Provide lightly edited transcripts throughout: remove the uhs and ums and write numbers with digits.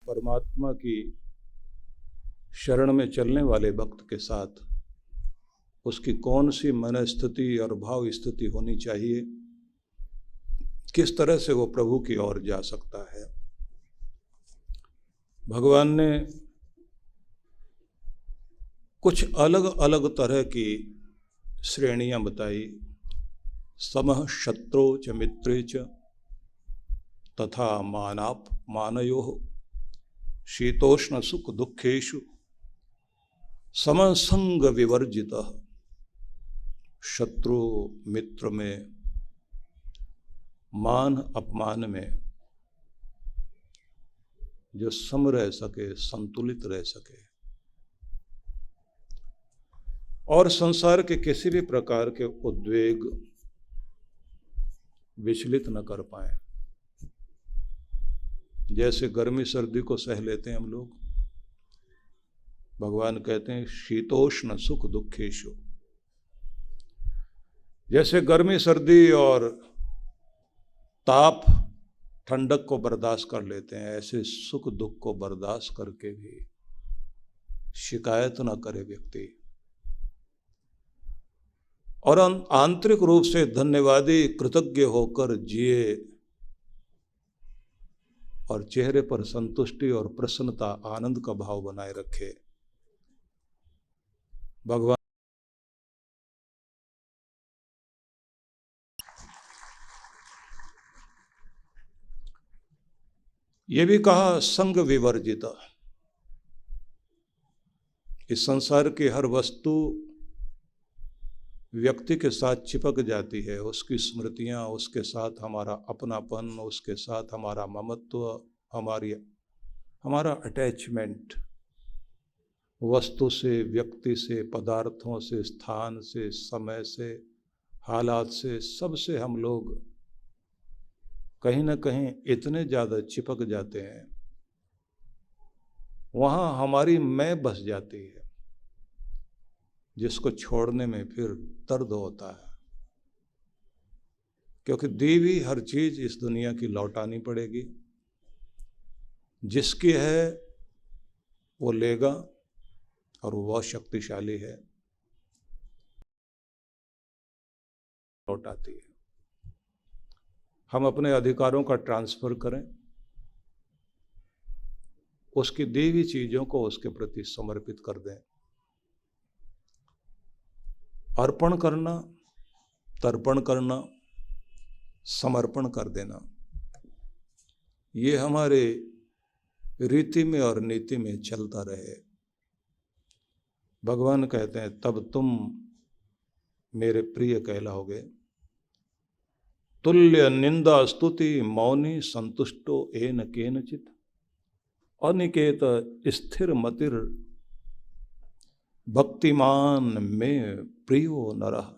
परमात्मा की शरण में चलने वाले भक्त के साथ उसकी कौन सी मन स्थिति और भाव स्थिति होनी चाहिए, किस तरह से वो प्रभु की ओर जा सकता है। भगवान ने कुछ अलग अलग तरह की श्रेणियां बताई। समः शत्रु च मित्रे च तथा मानाप मानयोः शीतोष्ण सुख दुखेषु समसंग विवर्जितः। शत्रु मित्र में, मान अपमान में जो सम रह सके, संतुलित रह सके और संसार के किसी भी प्रकार के उद्वेग विचलित न कर पाए। जैसे गर्मी सर्दी को सह लेते हैं हम लोग, भगवान कहते हैं शीतोष्ण सुख दुखेषु। जैसे गर्मी सर्दी और ताप ठंडक को बर्दाश्त कर लेते हैं, ऐसे सुख दुख को बर्दाश्त करके भी शिकायत ना करे व्यक्ति और आंतरिक रूप से धन्यवादी कृतज्ञ होकर जिए और चेहरे पर संतुष्टि और प्रसन्नता, आनंद का भाव बनाए रखे। भगवान ये भी कहा संग विवर्जित। इस संसार की हर वस्तु व्यक्ति के साथ चिपक जाती है, उसकी स्मृतियां, उसके साथ हमारा अपनापन, उसके साथ हमारा ममत्व, हमारा अटैचमेंट वस्तु से, व्यक्ति से, पदार्थों से, स्थान से, समय से, हालात से, सबसे हम लोग कहीं ना कहीं इतने ज़्यादा चिपक जाते हैं, वहाँ हमारी मैं बस जाती है, जिसको छोड़ने में फिर दर्द होता है। क्योंकि दी हुई हर चीज इस दुनिया की लौटानी पड़ेगी। जिसकी है वो लेगा और वो बहुत शक्तिशाली है, लौटाती है। हम अपने अधिकारों का ट्रांसफर करें, उसकी दी हुई चीजों को उसके प्रति समर्पित कर दें। अर्पण करना, तर्पण करना, समर्पण कर देना, ये हमारे रीति में और नीति में चलता रहे। भगवान कहते हैं तब तुम मेरे प्रिय कहलाओगे। तुल्य निंदा स्तुति मौनी संतुष्टो एन केनचित अनिकेत स्थिर मतिर भक्तिमान में प्रियो नरः।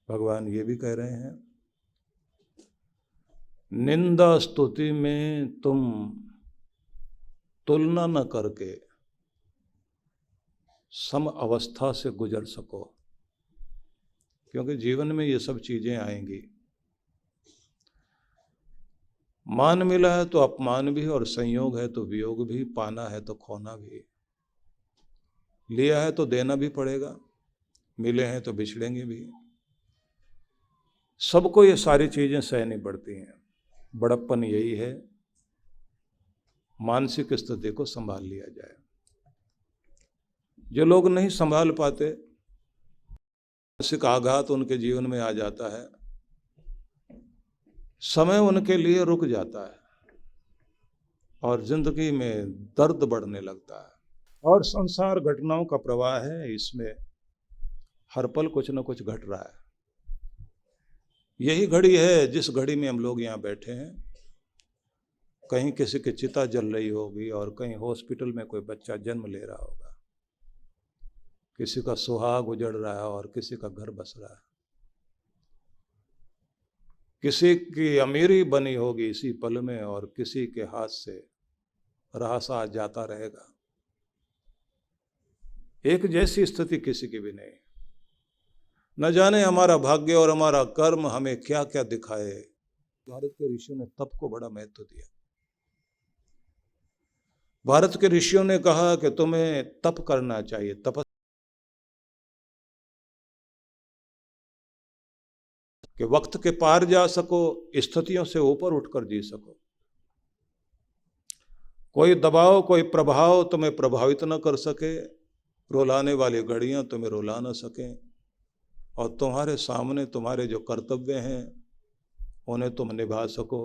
भगवान ये भी कह रहे हैं निंदा स्तुति में तुम तुलना न करके सम अवस्था से गुजर सको, क्योंकि जीवन में ये सब चीजें आएंगी। मान मिला है तो अपमान भी, और संयोग है तो वियोग भी, पाना है तो खोना भी, लिया है तो देना भी पड़ेगा, मिले हैं तो बिछड़ेंगे भी। सबको ये सारी चीजें सहनी पड़ती हैं। बड़प्पन यही है, मानसिक स्थिति को संभाल लिया जाए। जो लोग नहीं संभाल पाते, मानसिक आघात उनके जीवन में आ जाता है, समय उनके लिए रुक जाता है और जिंदगी में दर्द बढ़ने लगता है। और संसार घटनाओं का प्रवाह है, इसमें हर पल कुछ न कुछ घट रहा है। यही घड़ी है जिस घड़ी में हम लोग यहाँ बैठे हैं। कहीं किसी की चिता जल रही होगी और कहीं हॉस्पिटल में कोई बच्चा जन्म ले रहा होगा, किसी का सुहाग उजड़ रहा है और किसी का घर बस रहा है, किसी की अमीरी बनी होगी इसी पल में और किसी के हाथ से रहासा जाता रहेगा। एक जैसी स्थिति किसी की भी नहीं। न जाने हमारा भाग्य और हमारा कर्म हमें क्या क्या दिखाए। भारत के ऋषियों ने तप को बड़ा महत्व दिया। भारत के ऋषियों ने कहा कि तुम्हें तप करना चाहिए, तपस्या, कि वक्त के पार जा सको, स्थितियों से ऊपर उठकर जी सको। कोई दबाव, कोई प्रभाव तुम्हें प्रभावित न कर सके, रुलाने वाली घड़ियां तुम्हें रुला न सकें, और तुम्हारे सामने तुम्हारे जो कर्तव्य हैं उन्हें तुम निभा सको।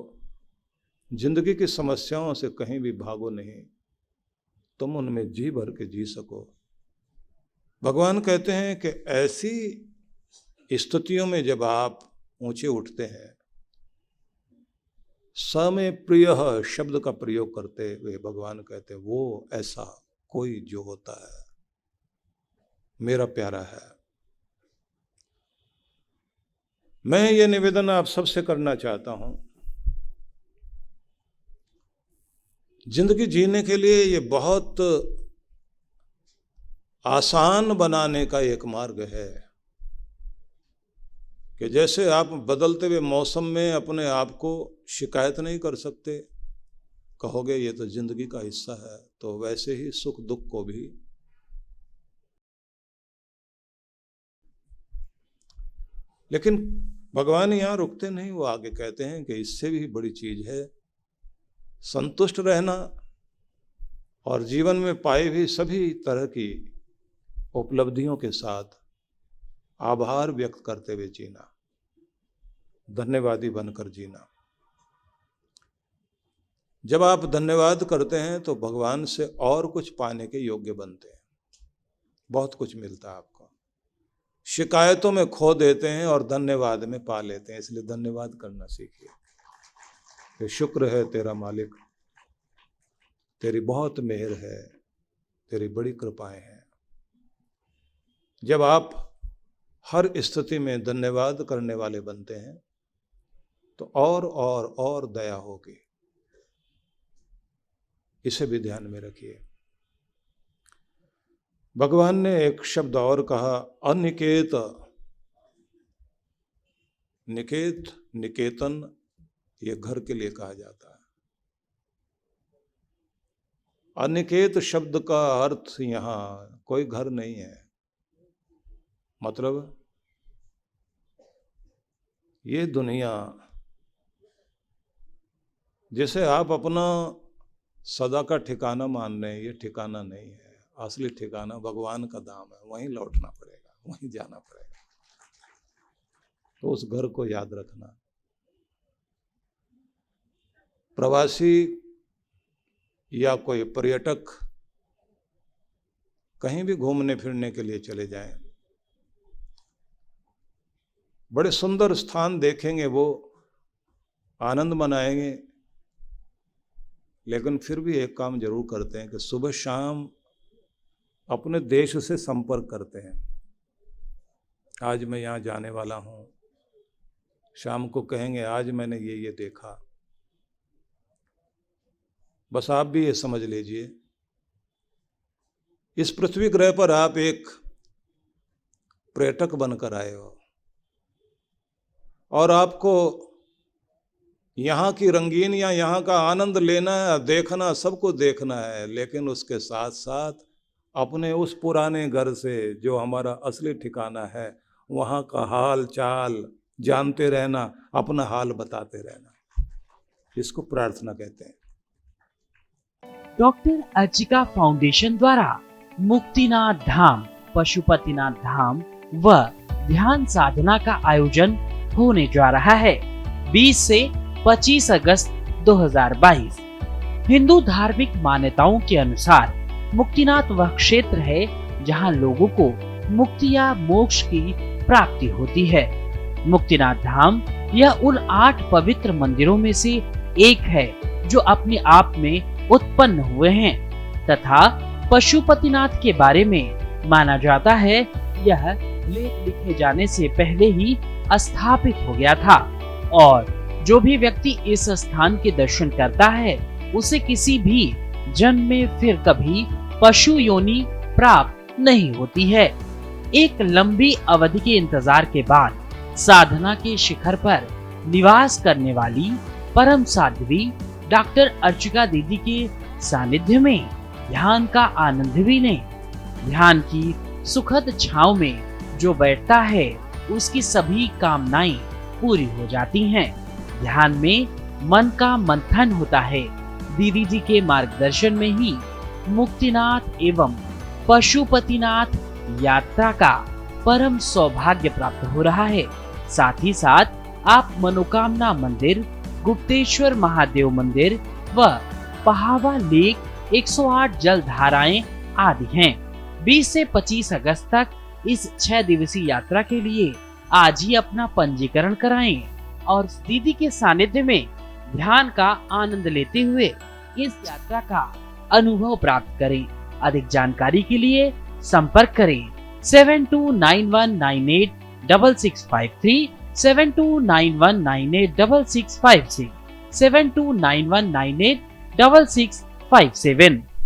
जिंदगी की समस्याओं से कहीं भी भागो नहीं, तुम उनमें जी भर के जी सको। भगवान कहते हैं कि ऐसी स्थितियों में जब आप ऊंचे उठते हैं, स में प्रिय शब्द का प्रयोग करते हुए भगवान कहते हैं वो ऐसा कोई जो होता है मेरा प्यारा है। मैं ये निवेदन आप सबसे करना चाहता हूं, जिंदगी जीने के लिए ये बहुत आसान बनाने का एक मार्ग है कि जैसे आप बदलते हुए मौसम में अपने आप को शिकायत नहीं कर सकते, कहोगे ये तो जिंदगी का हिस्सा है, तो वैसे ही सुख दुख को भी। लेकिन भगवान यहाँ रुकते नहीं, वो आगे कहते हैं कि इससे भी बड़ी चीज है संतुष्ट रहना और जीवन में पाए भी सभी तरह की उपलब्धियों के साथ आभार व्यक्त करते हुए जीना, धन्यवादी बनकर जीना। जब आप धन्यवाद करते हैं तो भगवान से और कुछ पाने के योग्य बनते हैं, बहुत कुछ मिलता है आपको। शिकायतों में खो देते हैं और धन्यवाद में पा लेते हैं, इसलिए धन्यवाद करना सीखिए कि शुक्र है तेरा मालिक, तेरी बहुत मेहर है, तेरी बड़ी कृपाएं हैं। जब आप हर स्थिति में धन्यवाद करने वाले बनते हैं तो और दया होगी, इसे भी ध्यान में रखिए। भगवान ने एक शब्द और कहा, अनिकेत। निकेत, निकेतन, ये घर के लिए कहा जाता है। अनिकेत शब्द का अर्थ यहां कोई घर नहीं है, मतलब ये दुनिया जैसे आप अपना सदा का ठिकाना मान रहे हैं, ये ठिकाना नहीं है। असली ठिकाना भगवान का धाम है, वहीं लौटना पड़ेगा, वहीं जाना पड़ेगा। तो उस घर को याद रखना। प्रवासी या कोई पर्यटक कहीं भी घूमने फिरने के लिए चले जाएं, बड़े सुंदर स्थान देखेंगे, वो आनंद मनाएंगे, लेकिन फिर भी एक काम जरूर करते हैं कि सुबह शाम अपने देश से संपर्क करते हैं। आज मैं यहाँ जाने वाला हूँ, शाम को कहेंगे आज मैंने ये देखा। बस आप भी ये समझ लीजिए, इस पृथ्वी ग्रह पर आप एक पर्यटक बनकर आए हो और आपको यहाँ की रंगीन या यहाँ का आनंद लेना है, देखना, सबको देखना है, लेकिन उसके साथ साथ अपने उस पुराने घर से जो हमारा असली ठिकाना है वहाँ का हाल चाल जानते रहना, अपना हाल बताते रहना, इसको प्रार्थना कहते हैं। डॉक्टर अर्चिका फाउंडेशन द्वारा मुक्तिनाथ धाम, पशुपतिनाथ धाम व ध्यान साधना का आयोजन होने जा रहा है 20 से 25 अगस्त 2022। हिंदू धार्मिक मान्यताओं के अनुसार मुक्तिनाथ वह क्षेत्र है जहां लोगों को मुक्ति या मोक्ष की प्राप्ति होती है। मुक्तिनाथ धाम यह उन 8 पवित्र मंदिरों में से एक है जो अपने आप में उत्पन्न हुए हैं तथा पशुपतिनाथ के बारे में माना जाता है यह लेख लिखे जाने से पहले ही स्थापित हो गया था और जो भी व्यक्ति इस स्थान के दर्शन करता है उसे किसी भी जन्म में फिर कभी पशु योनि प्राप्त नहीं होती है। एक लंबी अवधि के इंतजार के बाद साधना के शिखर पर निवास करने वाली परम साध्वी डॉक्टर अर्चिका दीदी के सानिध्य में ध्यान का आनंद भी लें। ध्यान की सुखद छांव में जो बैठता है उसकी सभी कामनाएं पूरी हो जाती हैं। ध्यान में मन का मंथन होता है। दीदी जी के मार्गदर्शन में ही मुक्तिनाथ एवं पशुपतिनाथ यात्रा का परम सौभाग्य प्राप्त हो रहा है। साथ ही साथ आप मनोकामना मंदिर, गुप्तेश्वर महादेव मंदिर व पहावा लेक 108 जल धाराएं आदि हैं। 20 से 25 अगस्त तक इस 6 दिवसीय यात्रा के लिए आज ही अपना पंजीकरण कराएं और दीदी के सानिध्य में ध्यान का आनंद लेते हुए इस यात्रा का अनुभव प्राप्त करें। अधिक जानकारी के लिए संपर्क करें 7291986653, 7291986656, 7291986657।